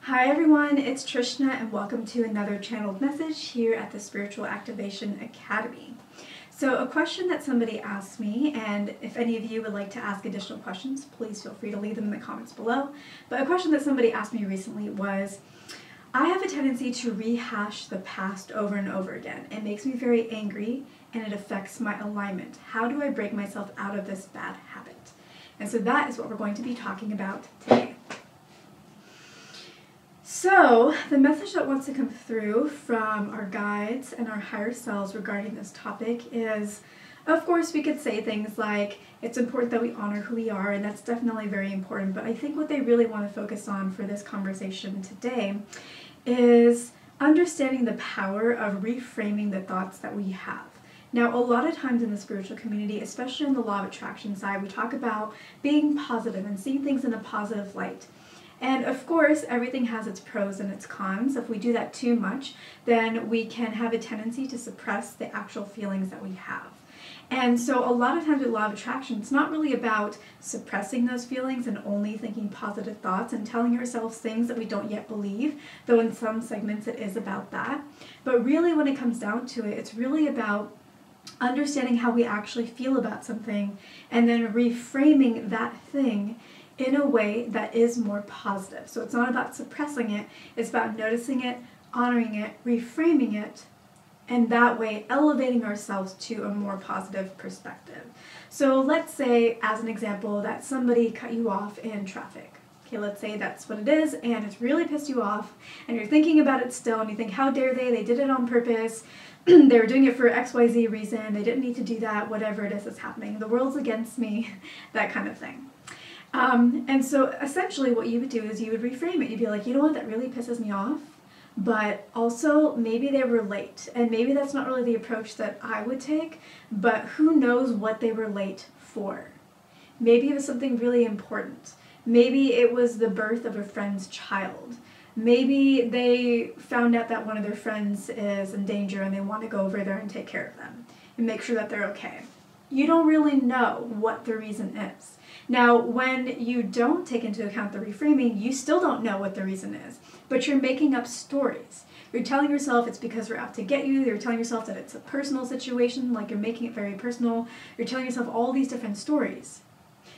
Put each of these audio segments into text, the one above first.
Hi everyone, it's Trishna and welcome to another channeled message here at the Spiritual Activation Academy. So a question that somebody asked me, and if any of you would like to ask additional questions, please feel free to leave them in the comments below. But a question that somebody asked me recently was, I have a tendency to rehash the past over and over again. It makes me very angry and it affects my alignment. How do I break myself out of this bad habit? And so that is what we're going to be talking about today. So, the message that wants to come through from our guides and our higher selves regarding this topic is, of course, we could say things like, it's important that we honor who we are, and that's definitely very important, but I think what they really want to focus on for this conversation today is understanding the power of reframing the thoughts that we have. Now, a lot of times in the spiritual community, especially on the law of attraction side, we talk about being positive and seeing things in a positive light. And of course, everything has its pros and its cons. If we do that too much, then we can have a tendency to suppress the actual feelings that we have. And so a lot of times with law of attraction, it's not really about suppressing those feelings and only thinking positive thoughts and telling ourselves things that we don't yet believe, though in some segments it is about that. But really when it comes down to it, it's really about understanding how we actually feel about something and then reframing that thing in a way that is more positive. So it's not about suppressing it, it's about noticing it, honoring it, reframing it, and that way elevating ourselves to a more positive perspective. So let's say, as an example, that somebody cut you off in traffic. Okay, let's say that's what it is, and it's really pissed you off, and you're thinking about it still, and you think, how dare they did it on purpose, they were doing it for XYZ reason, they didn't need to do that, whatever it is that's happening, the world's against me, that kind of thing. And so essentially what you would do is you would reframe it. You'd be like, you know what, that really pisses me off, but also maybe they were late, and maybe that's not really the approach that I would take, but who knows what they were late for. Maybe it was something really important. Maybe it was the birth of a friend's child. Maybe they found out that one of their friends is in danger and they want to go over there and take care of them and make sure that they're okay. You don't really know what the reason is. Now, when you don't take into account the reframing, you still don't know what the reason is, but you're making up stories. You're telling yourself it's because we're out to get you. You're telling yourself that it's a personal situation, like you're making it very personal. You're telling yourself all these different stories.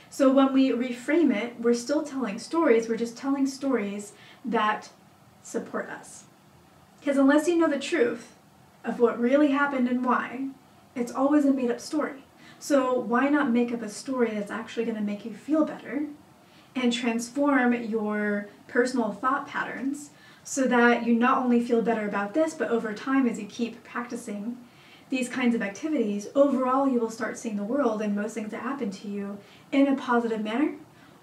So when we reframe it, we're still telling stories. We're just telling stories that support us. Because unless you know the truth of what really happened and why, it's always a made-up story. So why not make up a story that's actually going to make you feel better and transform your personal thought patterns so that you not only feel better about this, but over time as you keep practicing these kinds of activities, overall you will start seeing the world and most things that happen to you in a positive manner,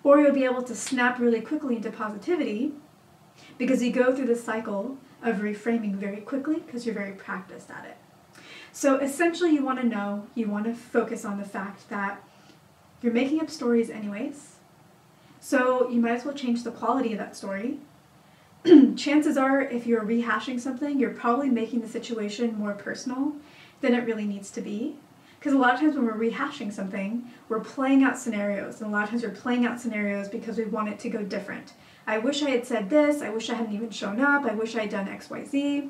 or you'll be able to snap really quickly into positivity because you go through the cycle of reframing very quickly because you're very practiced at it. So essentially you want to focus on the fact that you're making up stories anyways, so you might as well change the quality of that story. Chances are, if you're rehashing something, you're probably making the situation more personal than it really needs to be. Because a lot of times when we're rehashing something, we're playing out scenarios, and a lot of times we're playing out scenarios because we want it to go different. I wish I had said this, I wish I hadn't even shown up, I wish I had done XYZ.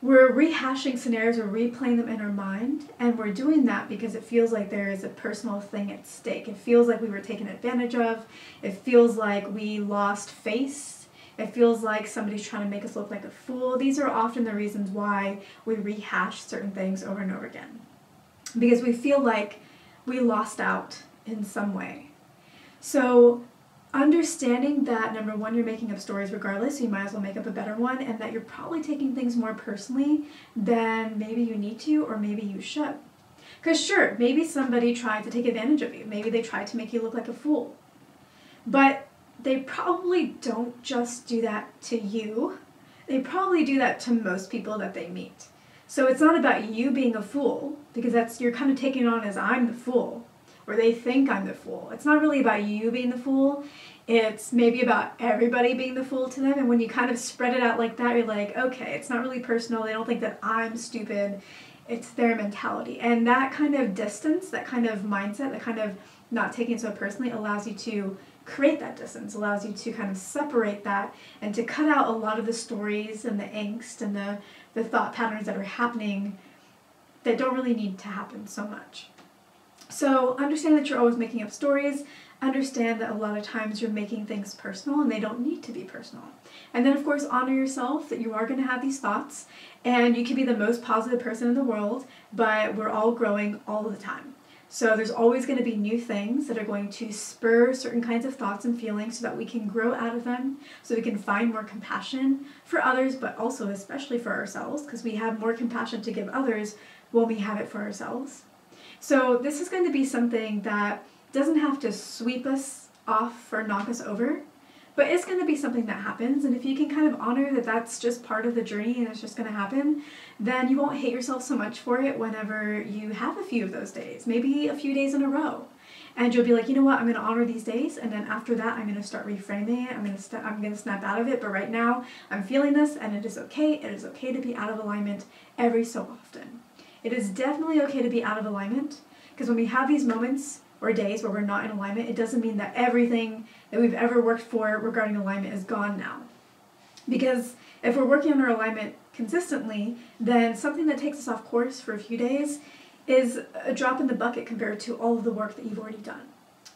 We're rehashing scenarios, we're replaying them in our mind, and we're doing that because it feels like there is a personal thing at stake. It feels like we were taken advantage of. It feels like we lost face. It feels like somebody's trying to make us look like a fool. These are often the reasons why we rehash certain things over and over again. Because we feel like we lost out in some way. So understanding that, number one, you're making up stories regardless, so you might as well make up a better one, and that you're probably taking things more personally than maybe you need to or maybe you should. Because sure, maybe somebody tried to take advantage of you. Maybe they tried to make you look like a fool. But they probably don't just do that to you. They probably do that to most people that they meet. So it's not about you being a fool, because you're kind of taking it on as I'm the fool, or they think I'm the fool. It's not really about you being the fool. It's maybe about everybody being the fool to them. And when you kind of spread it out like that, you're like, okay, it's not really personal. They don't think that I'm stupid. It's their mentality. And that kind of distance, that kind of mindset, that kind of not taking it so personally allows you to create that distance, allows you to kind of separate that and to cut out a lot of the stories and the angst and the thought patterns that are happening that don't really need to happen so much. So understand that you're always making up stories. Understand that a lot of times you're making things personal and they don't need to be personal. And then of course honor yourself that you are going to have these thoughts, and you can be the most positive person in the world, but we're all growing all the time. So there's always going to be new things that are going to spur certain kinds of thoughts and feelings so that we can grow out of them, so we can find more compassion for others, but also especially for ourselves, because we have more compassion to give others when we have it for ourselves. So this is going to be something that doesn't have to sweep us off or knock us over, but it's going to be something that happens, and if you can kind of honor that that's just part of the journey and it's just going to happen, then you won't hate yourself so much for it whenever you have a few of those days, maybe a few days in a row. And you'll be like, you know what, I'm going to honor these days, and then after that I'm going to start reframing it, I'm going to snap out of it, but right now I'm feeling this and it is okay. It is okay to be out of alignment every so often. It is definitely okay to be out of alignment, because when we have these moments or days where we're not in alignment, it doesn't mean that everything that we've ever worked for regarding alignment is gone now. Because if we're working on our alignment consistently, then something that takes us off course for a few days is a drop in the bucket compared to all of the work that you've already done.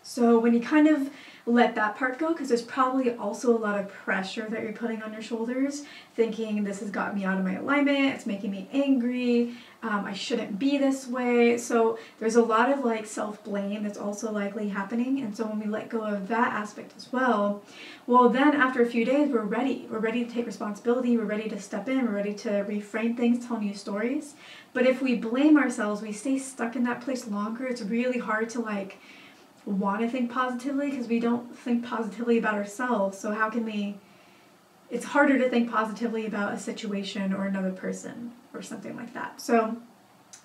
So when you kind of let that part go, because there's probably also a lot of pressure that you're putting on your shoulders, thinking this has got me out of my alignment, it's making me angry, I shouldn't be this way. So there's a lot of like self-blame that's also likely happening. And so when we let go of that aspect as well, then after a few days, we're ready. We're ready to take responsibility, we're ready to step in, we're ready to reframe things, tell new stories. But if we blame ourselves, we stay stuck in that place longer, it's really hard to like want to think positively, because we don't think positively about ourselves. So how can we, it's harder to think positively about a situation or another person or something like that. So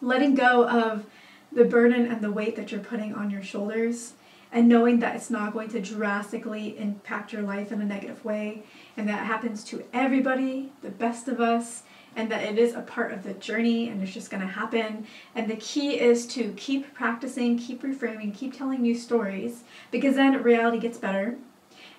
letting go of the burden and the weight that you're putting on your shoulders, and knowing that it's not going to drastically impact your life in a negative way, and that happens to everybody, the best of us, and that it is a part of the journey and it's just going to happen. And the key is to keep practicing, keep reframing, keep telling new stories, because then reality gets better.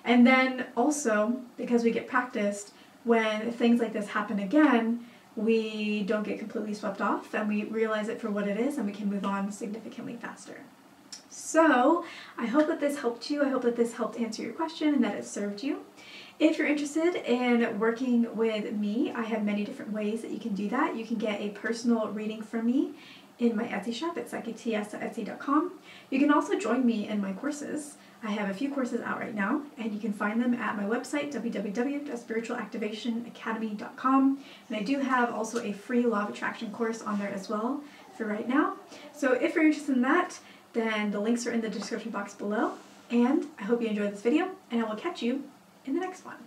And then also, because we get practiced, when things like this happen again, we don't get completely swept off and we realize it for what it is, and we can move on significantly faster. So I hope that this helped you. I hope that this helped answer your question and that it served you. If you're interested in working with me, I have many different ways that you can do that. You can get a personal reading from me in my Etsy shop at psychicts.etsy.com. You can also join me in my courses. I have a few courses out right now, and you can find them at my website, www.spiritualactivationacademy.com. And I do have also a free Law of Attraction course on there as well for right now. So if you're interested in that, then the links are in the description box below. And I hope you enjoyed this video, and I will catch you in the next one.